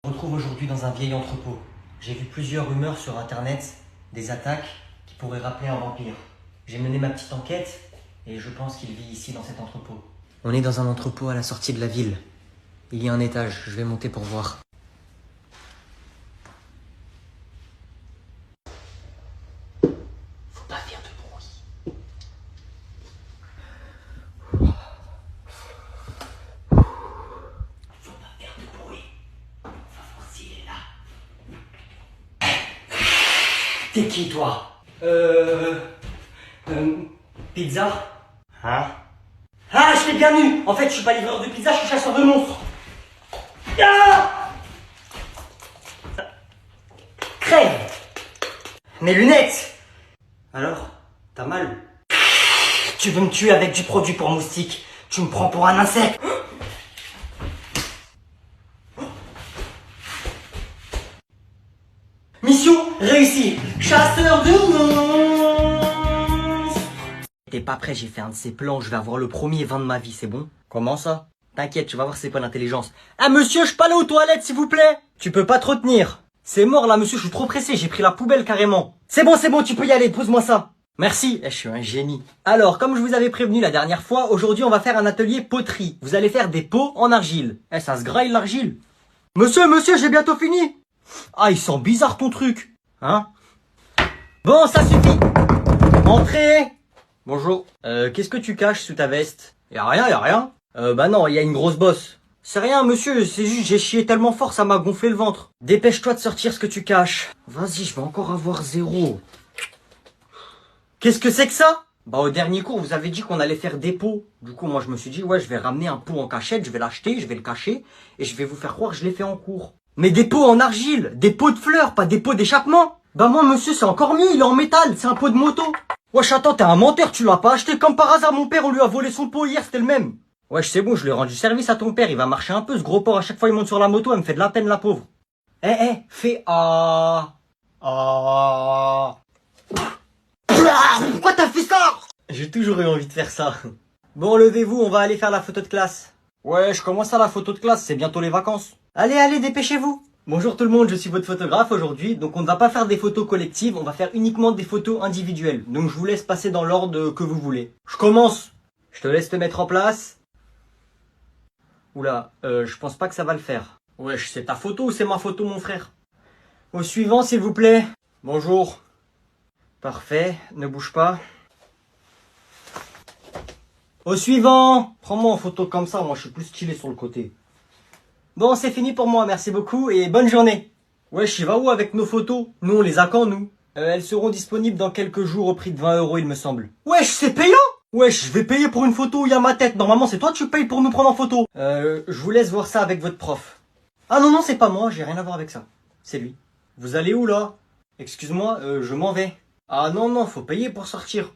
retrouve aujourd'hui dans un vieil entrepôt. J'ai vu plusieurs rumeurs sur internet, des attaques qui pourraient rappeler un vampire. J'ai mené ma petite enquête et je pense qu'il vit ici dans cet entrepôt. On est dans un entrepôt à la sortie de la ville. Il y a un étage, je vais monter pour voir. Faut pas faire de bruit. Faut pas faire de bruit. On va voir s'il est là. T'es qui toi? Pizza? Hein? Ah, je t'ai bien eu. En fait, je suis pas livreur de pizza, je suis chasseur de monstres. Ah, crève. Mes lunettes. Alors, t'as mal? Tu veux me tuer avec du produit pour moustiques? Tu me prends pour un insecte? Mission réussie. Chasseur de monstres. T'es pas prêt, j'ai fait un de ces plans, je vais avoir le premier 20 de ma vie, c'est bon? Comment ça? T'inquiète, tu vas voir c'est pas d'intelligence. Ah monsieur, je peux aller aux toilettes s'il vous plaît? Tu peux pas te retenir. C'est mort là monsieur, je suis trop pressé, j'ai pris la poubelle carrément. C'est bon, tu peux y aller, pose-moi ça. Merci, je suis un génie. Alors, comme je vous avais prévenu la dernière fois, aujourd'hui on va faire un atelier poterie. Vous allez faire des pots en argile. Ça se graille l'argile. Monsieur, j'ai bientôt fini. Ah, il sent bizarre ton truc. Hein? Bon, ça suffit. Entrez. Bonjour. Qu'est-ce que tu caches sous ta veste? Y'a rien. Bah non, il y a une grosse bosse. C'est rien, monsieur, c'est juste j'ai chié tellement fort, ça m'a gonflé le ventre. Dépêche-toi de sortir ce que tu caches. Vas-y, je vais encore avoir 0. Qu'est-ce que c'est que ça? Bah au dernier cours, vous avez dit qu'on allait faire des pots. Du coup, moi je me suis dit, ouais, je vais ramener un pot en cachette, je vais l'acheter, je vais le cacher, et je vais vous faire croire que je l'ai fait en cours. Mais des pots en argile, des pots de fleurs, pas des pots d'échappement. Bah moi, monsieur, c'est encore mieux, il est en métal, c'est un pot de moto. Wesh, attends, t'es un menteur, tu l'as pas acheté comme par hasard, mon père, on lui a volé son pot hier, c'était le même. Wesh, c'est bon, je lui ai rendu service à ton père, il va marcher un peu, ce gros porc, à chaque fois il monte sur la moto, elle me fait de la peine, la pauvre. Fais ah. Pourquoi t'as fait ça? J'ai toujours eu envie de faire ça. Bon, levez-vous, on va aller faire la photo de classe. Ouais, je commence à la photo de classe, c'est bientôt les vacances. Allez, dépêchez-vous. Bonjour tout le monde, je suis votre photographe aujourd'hui. Donc on ne va pas faire des photos collectives, on va faire uniquement des photos individuelles. Donc je vous laisse passer dans l'ordre que vous voulez. Je commence. Je te laisse te mettre en place. Oula, je pense pas que ça va le faire. Wesh, c'est ta photo ou c'est ma photo mon frère? Au suivant s'il vous plaît. Bonjour. Parfait, ne bouge pas. Au suivant. Prends-moi en photo comme ça, moi je suis plus stylé sur le côté. Bon, c'est fini pour moi, merci beaucoup et bonne journée. Wesh, il va où avec nos photos? Nous, on les a quand, nous? Elles seront disponibles dans quelques jours au prix de 20 €, il me semble. Wesh, c'est payant? Wesh, je vais payer pour une photo où il y a ma tête. Normalement, c'est toi que tu payes pour nous prendre en photo. Je vous laisse voir ça avec votre prof. Ah non, c'est pas moi, j'ai rien à voir avec ça. C'est lui. Vous allez où, là? Excuse-moi, je m'en vais. Ah non, faut payer pour sortir.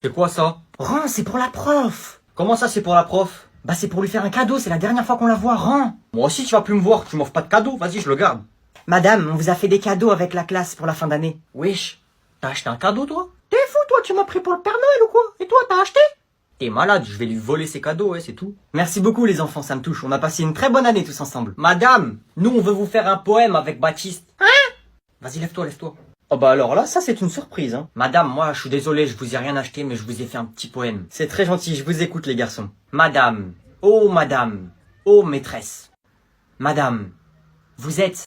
C'est quoi ça? Ren, c'est pour la prof. Comment ça c'est pour la prof? Bah c'est pour lui faire un cadeau, c'est la dernière fois qu'on la voit, Ren. Moi aussi tu vas plus me voir, tu m'offres pas de cadeau, vas-y je le garde. Madame, on vous a fait des cadeaux avec la classe pour la fin d'année. Wesh, t'as acheté un cadeau toi? T'es fou toi, tu m'as pris pour le Père Noël ou quoi? Et toi t'as acheté? T'es malade, je vais lui voler ses cadeaux, ouais c'est tout. Merci beaucoup les enfants, ça me touche, on a passé une très bonne année tous ensemble. Madame, nous on veut vous faire un poème avec Baptiste. Hein? Vas-y lève-toi. Oh bah alors là, ça c'est une surprise, hein. Madame, moi je suis désolé, je vous ai rien acheté, mais je vous ai fait un petit poème. C'est très gentil, je vous écoute les garçons. Madame, oh maîtresse. Madame, vous êtes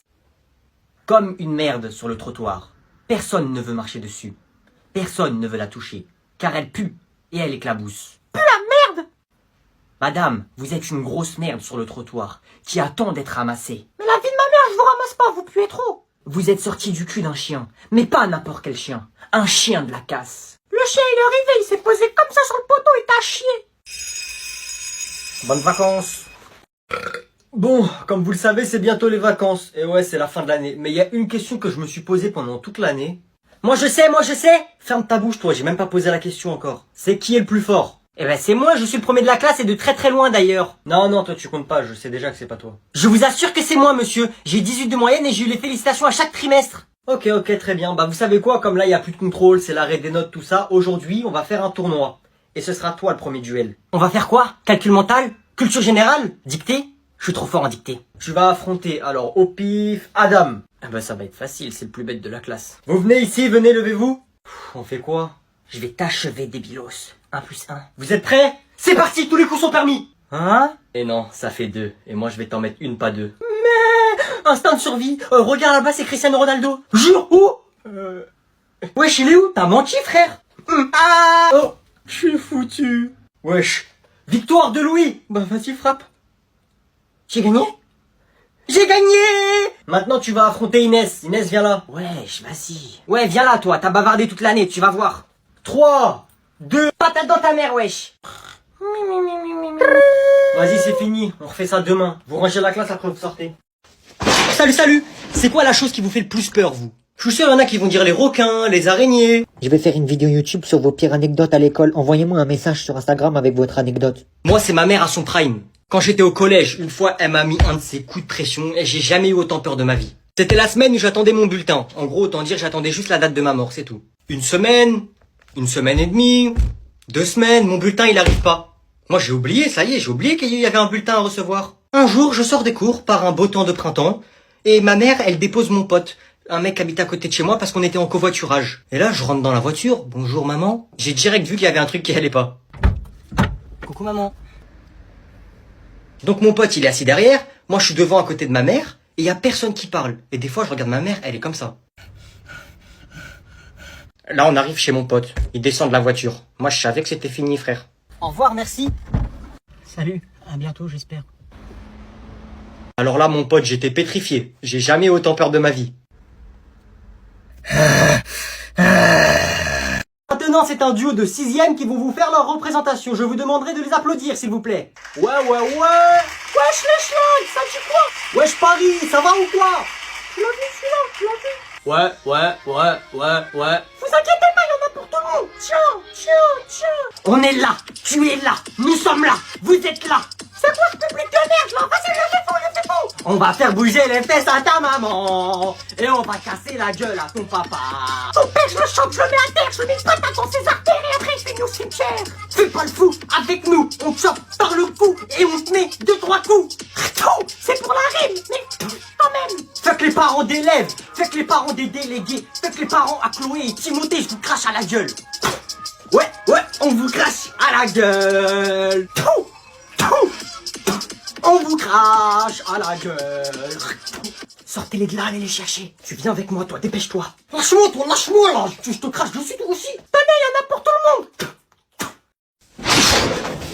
comme une merde sur le trottoir. Personne ne veut marcher dessus. Personne ne veut la toucher, car elle pue et elle éclabousse. Pue la merde! Madame, vous êtes une grosse merde sur le trottoir, qui attend d'être ramassée. Mais la vie de ma mère, je vous ramasse pas, vous puez trop. Vous êtes sorti du cul d'un chien, mais pas n'importe quel chien. Un chien de la casse. Le chien il est arrivé, il s'est posé comme ça sur le poteau et t'a chié. Bonnes vacances. Bon, comme vous le savez, c'est bientôt les vacances. Et ouais, c'est la fin de l'année. Mais il y a une question que je me suis posée pendant toute l'année. Moi je sais. Ferme ta bouche toi, j'ai même pas posé la question encore. C'est qui est le plus fort? Eh ben c'est moi, je suis le premier de la classe et de très très loin d'ailleurs. Non, toi tu comptes pas, je sais déjà que c'est pas toi. Je vous assure que c'est moi monsieur, j'ai 18 de moyenne et j'ai eu les félicitations à chaque trimestre. Ok, très bien, bah vous savez quoi, comme là il y a plus de contrôle, c'est l'arrêt des notes, tout ça, aujourd'hui on va faire un tournoi. et ce sera toi le premier duel. On va faire quoi? Calcul mental? Culture générale? Dictée? Je suis trop fort en dictée. Tu vas affronter, alors, au pif, Adam. Ah bah ça va être facile, c'est le plus bête de la classe. Vous venez ici, venez, levez-vous. On fait quoi? Je vais t'achever, débilos. 1+1. Vous êtes prêts? C'est parti, tous les coups sont permis. Hein? Et non, ça fait 2. Et moi je vais t'en mettre une, pas 2. Mais instinct de survie. Regarde là-bas, c'est Cristiano Ronaldo. Jure, où? Wesh, il est où? T'as menti, frère. Ah! Oh, je suis foutu. Wesh. Victoire de Louis. Bah vas-y, frappe. J'ai gagné? J'ai gagné! Maintenant tu vas affronter Inès. Inès, viens là. Wesh, vas-y. Ouais, viens là, toi. T'as bavardé toute l'année, tu vas voir. 3, 2, patate dans ta mère, wesh. Vas-y, c'est fini. On refait ça demain. Vous rangez la classe après vous sortez. Salut. C'est quoi la chose qui vous fait le plus peur, vous? Je suis sûr, il y en a qui vont dire les requins, les araignées. Je vais faire une vidéo YouTube sur vos pires anecdotes à l'école. Envoyez-moi un message sur Instagram avec votre anecdote. Moi, c'est ma mère à son prime. Quand j'étais au collège, une fois, elle m'a mis un de ses coups de pression et j'ai jamais eu autant peur de ma vie. C'était la semaine où j'attendais mon bulletin. En gros, autant dire, j'attendais juste la date de ma mort, c'est tout. Une semaine et demie, 2 semaines, mon bulletin, il arrive pas. Moi, j'ai oublié, ça y est, j'ai oublié qu'il y avait un bulletin à recevoir. Un jour, je sors des cours par un beau temps de printemps et ma mère, elle dépose mon pote. Un mec habite à côté de chez moi parce qu'on était en covoiturage. Et là, je rentre dans la voiture. Bonjour maman. J'ai direct vu qu'il y avait un truc qui allait pas. Coucou maman. Donc mon pote, il est assis derrière. Moi, je suis devant à côté de ma mère. Et il y a personne qui parle. Et des fois, je regarde ma mère, elle est comme ça. Là, on arrive chez mon pote. Il descend de la voiture. Moi, je savais que c'était fini, frère. Au revoir, merci. Salut, à bientôt j'espère. Alors là, mon pote, j'étais pétrifié. J'ai jamais eu autant peur de ma vie. Maintenant, c'est un duo de 6e qui vont vous faire leur représentation. Je vous demanderai de les applaudir, s'il vous plaît. Ouais. Wesh, les schlag, ça dit quoi? Wesh, Paris, ça va ou quoi? Tu l'as vu, celui-là, tu l'as vu? Ouais. Vous inquiétez pas, il y en a pour tout le monde. Tiens. On est là, tu es là, nous sommes là, vous êtes là. C'est quoi ce public de merde là? Vas-y, le faux. On va faire bouger les fesses à ta maman. Et on va casser la gueule à ton papa. Ton père, je le chope, je le mets à terre, je le mets pas dans ses artères et après je vais au cimetière. Fais pas le fou, avec nous, on te chope par le cou et on te met 2-3 coups. Tout, c'est pour la rime, mais quand même. Fuck les parents d'élèves, fuck les parents des délégués, fuck les parents à Chloé et Timothée, je vous crache à la gueule. Ouais, on vous crache à la gueule. Tout. On vous crache à la gueule. Sortez-les de là, allez les chercher. Tu viens avec moi, toi, dépêche-toi. Lâche-moi là. Je te crache dessus, toi aussi. Tenez, il y en a pour tout le monde.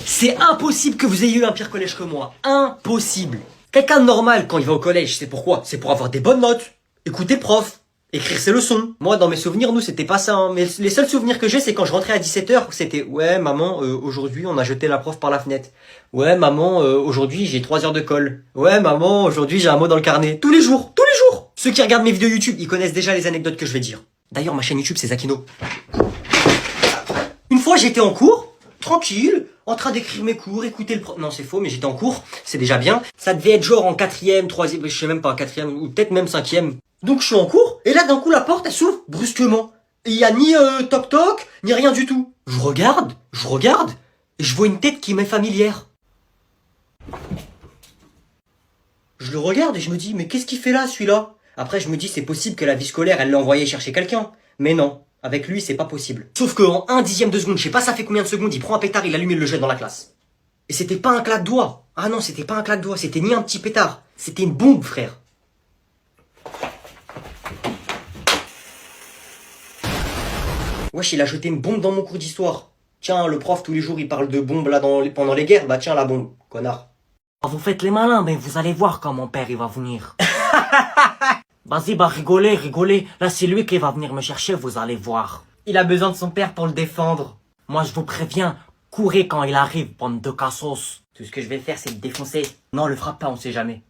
C'est impossible que vous ayez eu un pire collège que moi. Impossible. Quelqu'un de normal, quand il va au collège, c'est pourquoi? C'est pour avoir des bonnes notes. Écouter le prof. Écrire ses leçons. Moi, dans mes souvenirs, nous, c'était pas ça. Hein. Mais les seuls souvenirs que j'ai, c'est quand je rentrais à 17h, c'était « Ouais, maman, aujourd'hui, on a jeté la prof par la fenêtre. Ouais, maman, aujourd'hui, j'ai 3 heures de colle. Ouais, maman, aujourd'hui, j'ai un mot dans le carnet. » Tous les jours. Ceux qui regardent mes vidéos YouTube, ils connaissent déjà les anecdotes que je vais dire. D'ailleurs, ma chaîne YouTube, c'est Zakino. Une fois, j'étais en cours, tranquille, en train d'écrire mes cours, écouter le prof. Non, c'est faux, mais j'étais en cours, c'est déjà bien. Ça devait être genre en 4e, 3e, je sais même pas, 4e, ou peut-être même 5e. Donc je suis en cours, et là d'un coup la porte elle s'ouvre brusquement. Et il y a ni toc toc, ni rien du tout. Je regarde, et je vois une tête qui m'est familière. Je le regarde et je me dis, mais qu'est-ce qu'il fait là celui-là? Après je me dis, c'est possible que la vie scolaire elle l'a envoyé chercher quelqu'un. Mais non, avec lui c'est pas possible. Sauf qu'en 1/10 de seconde, je sais pas ça fait combien de secondes, il prend un pétard, il allume et il le jette dans la classe. Et c'était pas un claque doigt. Ah non, c'était pas un claque doigt, c'était ni un petit pétard. C'était une bombe, frère. Wesh, il a jeté une bombe dans mon cours d'histoire. Tiens, le prof, tous les jours, il parle de bombes là pendant les guerres. Bah tiens, la bombe, connard. Vous faites les malins, mais vous allez voir quand mon père il va venir. Vas-y, rigolez. Là, c'est lui qui va venir me chercher, vous allez voir. Il a besoin de son père pour le défendre. Moi, je vous préviens, courez quand il arrive, bande de cassos. Tout ce que je vais faire, c'est le défoncer. Non, le frappe pas, on sait jamais.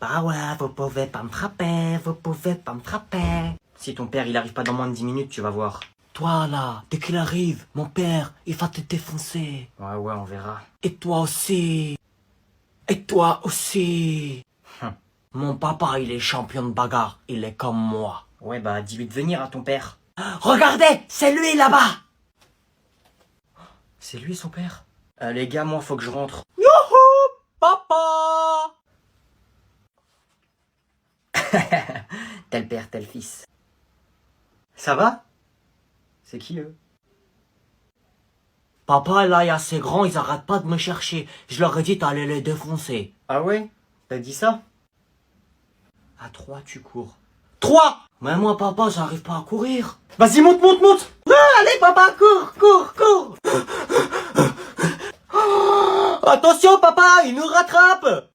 Bah ouais, vous pouvez pas me frapper. Si ton père, il arrive pas dans moins de 10 minutes, tu vas voir. Toi là, dès qu'il arrive, mon père, il va te défoncer. Ouais, on verra. Et toi aussi. Mon papa, il est champion de bagarre. Il est comme moi. Ouais, bah dis-lui de venir à ton père. Regardez, c'est lui là-bas. C'est lui son père. Les gars, moi, faut que je rentre. Youhou, papa. Tel père, tel fils. Ça va? C'est qui eux? Papa, là, il y a ces grands, ils arrêtent pas de me chercher. Je leur ai dit d'aller les défoncer. Ah ouais? T'as dit ça? À 3, tu cours. 3. Mais moi, papa, j'arrive pas à courir. Vas-y, monte, monte, monte! Allez, papa, cours, cours, cours. Attention, papa, il nous rattrape!